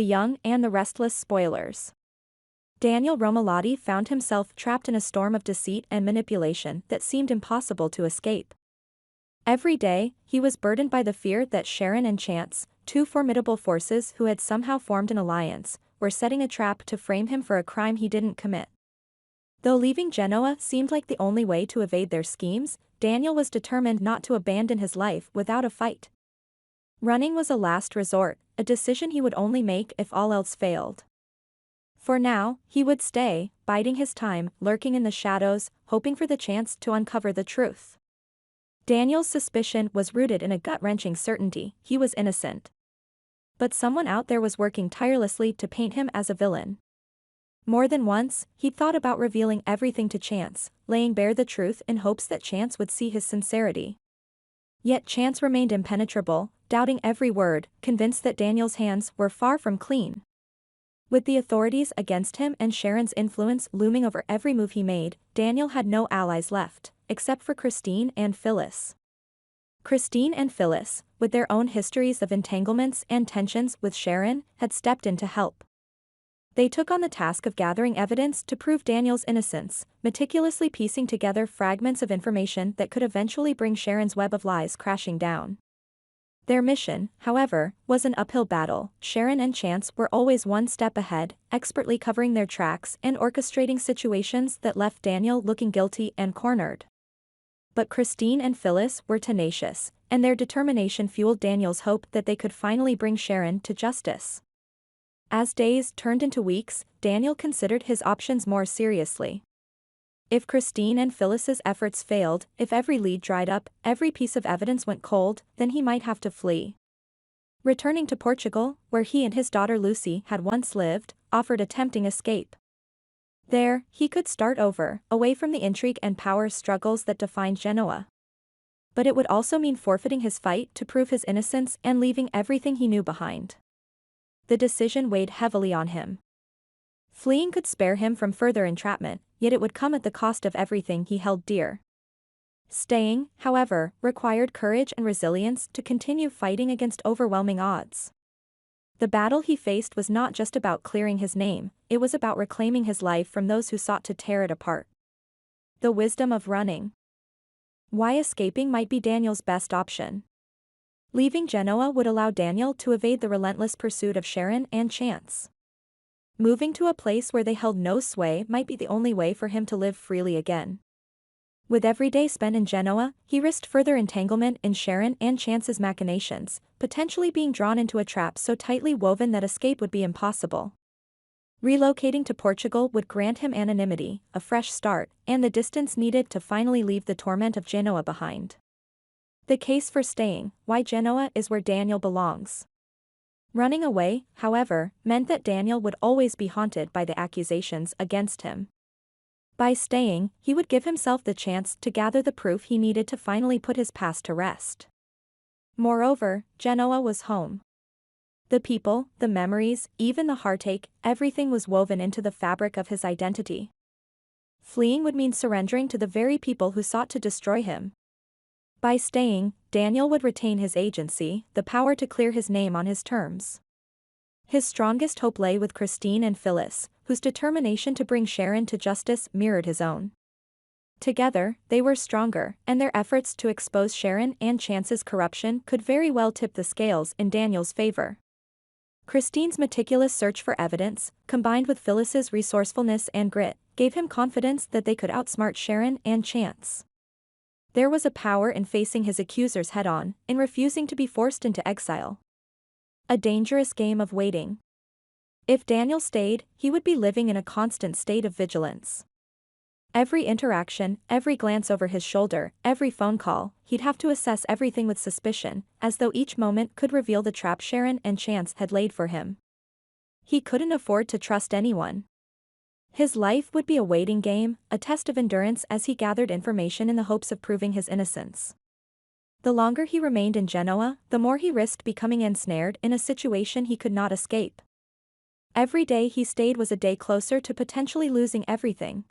The Young and the Restless spoilers. Daniel Romalotti found himself trapped in a storm of deceit and manipulation that seemed impossible to escape. Every day, he was burdened by the fear that Sharon and Chance, two formidable forces who had somehow formed an alliance, were setting a trap to frame him for a crime he didn't commit. Though leaving Genoa seemed like the only way to evade their schemes, Daniel was determined not to abandon his life without a fight. Running was a last resort, a decision he would only make if all else failed. For now, he would stay, biding his time, lurking in the shadows, hoping for the chance to uncover the truth. Daniel's suspicion was rooted in a gut-wrenching certainty: he was innocent. But someone out there was working tirelessly to paint him as a villain. More than once, he thought about revealing everything to Chance, laying bare the truth in hopes that Chance would see his sincerity. Yet Chance remained impenetrable, doubting every word, convinced that Daniel's hands were far from clean. With the authorities against him and Sharon's influence looming over every move he made, Daniel had no allies left, except for Christine and Phyllis. Christine and Phyllis, with their own histories of entanglements and tensions with Sharon, had stepped in to help. They took on the task of gathering evidence to prove Daniel's innocence, meticulously piecing together fragments of information that could eventually bring Sharon's web of lies crashing down. Their mission, however, was an uphill battle. Sharon and Chance were always one step ahead, expertly covering their tracks and orchestrating situations that left Daniel looking guilty and cornered. But Christine and Phyllis were tenacious, and their determination fueled Daniel's hope that they could finally bring Sharon to justice. As days turned into weeks, Daniel considered his options more seriously. If Christine and Phyllis's efforts failed, if every lead dried up, every piece of evidence went cold, then he might have to flee. Returning to Portugal, where he and his daughter Lucy had once lived, offered a tempting escape. There, he could start over, away from the intrigue and power struggles that defined Genoa. But it would also mean forfeiting his fight to prove his innocence and leaving everything he knew behind. The decision weighed heavily on him. Fleeing could spare him from further entrapment, yet it would come at the cost of everything he held dear. Staying, however, required courage and resilience to continue fighting against overwhelming odds. The battle he faced was not just about clearing his name, it was about reclaiming his life from those who sought to tear it apart. The wisdom of running. Why escaping might be Daniel's best option. Leaving Genoa would allow Daniel to evade the relentless pursuit of Sharon and Chance. Moving to a place where they held no sway might be the only way for him to live freely again. With every day spent in Genoa, he risked further entanglement in Sharon and Chance's machinations, potentially being drawn into a trap so tightly woven that escape would be impossible. Relocating to Portugal would grant him anonymity, a fresh start, and the distance needed to finally leave the torment of Genoa behind. The case for staying: why Genoa is where Daniel belongs. Running away, however, meant that Daniel would always be haunted by the accusations against him. By staying, he would give himself the chance to gather the proof he needed to finally put his past to rest. Moreover, Genoa was home. The people, the memories, even the heartache, everything was woven into the fabric of his identity. Fleeing would mean surrendering to the very people who sought to destroy him. By staying, Daniel would retain his agency, the power to clear his name on his terms. His strongest hope lay with Christine and Phyllis, whose determination to bring Sharon to justice mirrored his own. Together, they were stronger, and their efforts to expose Sharon and Chance's corruption could very well tip the scales in Daniel's favor. Christine's meticulous search for evidence, combined with Phyllis's resourcefulness and grit, gave him confidence that they could outsmart Sharon and Chance. There was a power in facing his accusers head-on, in refusing to be forced into exile. A dangerous game of waiting. If Daniel stayed, he would be living in a constant state of vigilance. Every interaction, every glance over his shoulder, every phone call, he'd have to assess everything with suspicion, as though each moment could reveal the trap Sharon and Chance had laid for him. He couldn't afford to trust anyone. His life would be a waiting game, a test of endurance as he gathered information in the hopes of proving his innocence. The longer he remained in Genoa, the more he risked becoming ensnared in a situation he could not escape. Every day he stayed was a day closer to potentially losing everything.